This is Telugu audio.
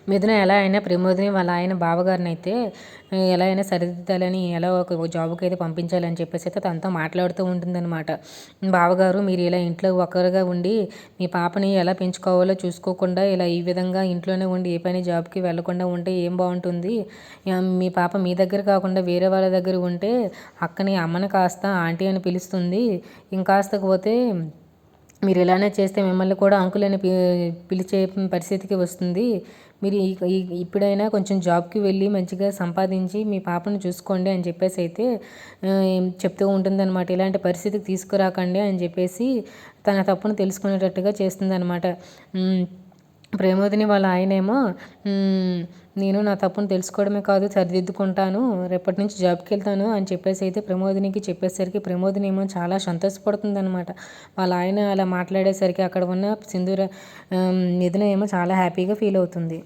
మిథున ఎలా అయినా ప్రమోదిని వాళ్ళ ఆయన బావగారినైతే ఎలా అయినా సరిదిద్దాలని, ఎలా ఒక జాబ్‌కి అయితే పంపించాలని చెప్పేసి అయితే తనతో మాట్లాడుతూ ఉంటుందన్నమాట. బావగారు మీరు ఇలా ఇంట్లో ఒక్కరుగా ఉండి మీ పాపని ఎలా పెంచుకోవాలో చూసుకోకుండా ఇలా ఈ విధంగా ఇంట్లోనే ఉండి ఏ పని జాబ్‌కి వెళ్ళకుండా ఉంటే ఏం బావుంటుంది? మీ పాప మీ దగ్గర కాకుండా వేరే వాళ్ళ దగ్గర ఉంటే అమ్మని కాస్త ఆంటీ అని పిలుస్తుంది. ఇంకాస్త పోతే మీరు ఇలానే చేస్తే మిమ్మల్ని కూడా అంకుల్ అని పిలిచే పరిస్థితికి వస్తుంది. మీరు ఇప్పుడైనా కొంచెం జాబ్‌కి వెళ్ళి మంచిగా సంపాదించి మీ పాపను చూసుకోండి అని చెప్పేసి అయితే చెప్తూ ఉంటుందన్నమాట. ఇలాంటి పరిస్థితికి తీసుకురాకండి అని చెప్పేసి తన తప్పును తెలుసుకునేటట్టుగా చేస్తుందన్నమాట. ప్రేమోదిని వాళ్ళ ఆయనేమో నేను నా తప్పును తెలుసుకోవడమే కాదు సరిదిద్దుకుంటాను, రేపటి నుంచి జాబ్‌కెళ్తాను అని చెప్పేసి అయితే ప్రమోదినికి చెప్పేసరికి ప్రమోదిని ఏమో చాలా సంతోషపడుతుందనమాట. వాళ్ళ ఆయన అలా మాట్లాడేసరికి అక్కడ ఉన్న మిథున ఏమో చాలా హ్యాపీగా ఫీల్ అవుతుంది.